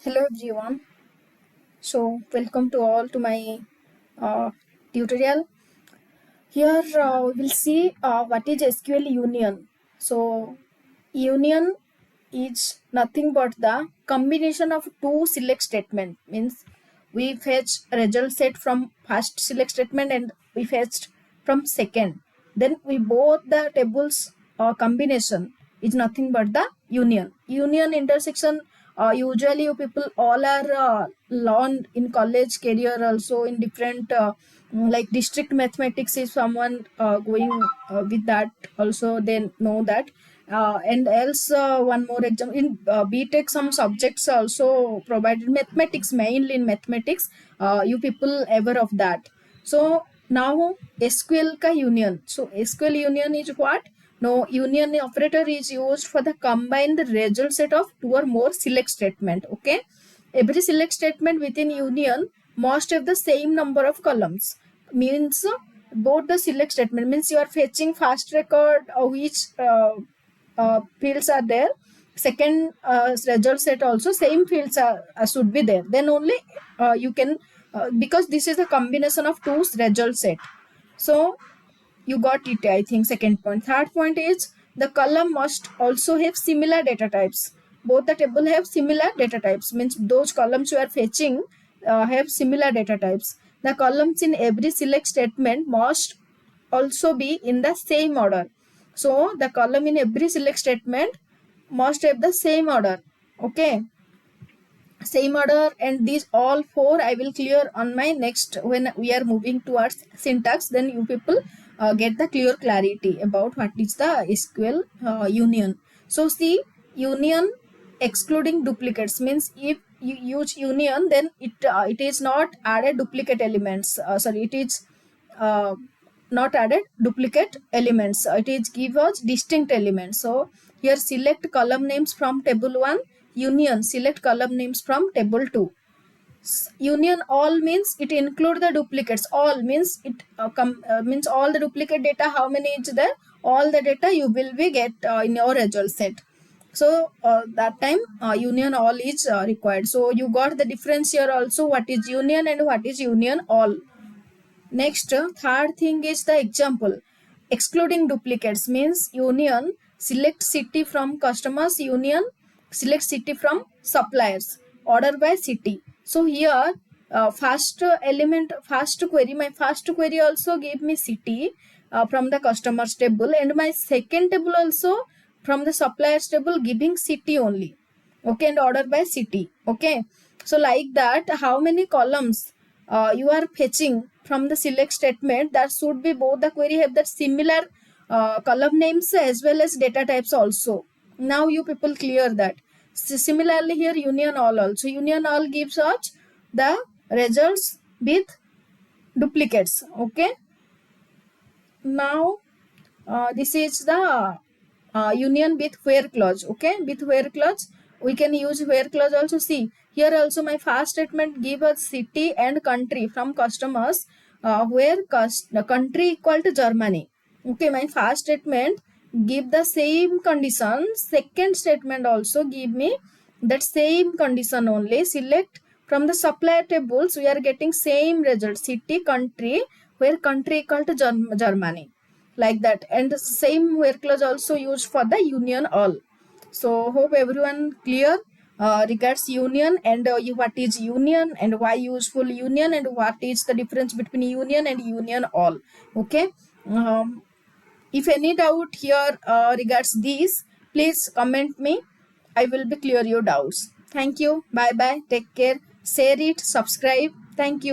Hello everyone. So welcome to all to my uh, tutorial. Here we will see what is SQL union. So union is nothing but the combination of two select statement. Means we fetch result set from first select statement and we fetched from second. Then we both the tables combination is nothing but the union. Union intersection usually you people all are learned in college career also in different like district mathematics is someone going with that also they know that and else one more example in btech some subjects also provided mathematics mainly in mathematics you people aware of that. So now sql ka union, so sql union is what? No, union operator is used for the combined result set of two or more select statement. Okay, every select statement within union must have the same number of columns. Means both the select statement means you are fetching first record which fields are there. Second result set also same fields should be there. Then only you can because this is a combination of two result set. So you got it, I think. Second point. Third point is the column must also have similar data types. Both the table have similar data types. Means those columns you are fetching have similar data types. The columns in every select statement must also be in the same order. So the column in every select statement must have the same order. Okay, same order, and these all four I will clear on my next when we are moving towards syntax. Then you people get the clear clarity about what is the sql union. So see, union excluding duplicates means if you use union then it is not added duplicate elements, sorry, it is uh, not added duplicate elements, it is give us distinct elements. So here select column names from table 1, union select column names from table 2. Union all means it include the duplicates. All means it means all the duplicate data, how many is there, all the data you will be get in your result set. So that time union all is required. So you got the difference here also, what is union and what is union all. Next, third thing is the example. Excluding duplicates means union select city from customers, union select city from suppliers, order by city. So here, first element, first query, my first query also gave me city from the customers table, and my second table also from the suppliers table giving city only. Okay, and order by city. Okay, so like that, how many columns you are fetching from the select statement, that should be both the query have that similar column names as well as data types also. Now you people clear that. Similarly here union all also, union all gives us the results with duplicates. Okay, now this is the union with where clause. Okay, with where clause we can use where clause also. See here also my first statement give us city and country from customers where the country equal to Germany. Okay, my first statement give the same condition, second statement also give me that same condition only. Select from the supplier tables we are getting same result, city country where country equal to Germany, like that. And the same where clause also used for the union all. So hope everyone clear regards union and what is union and why useful union and what is the difference between union and union all. Okay, if any doubt here regards these, please comment me, I will be clear your doubts. Thank you, bye bye, take care, share it, subscribe. Thank you.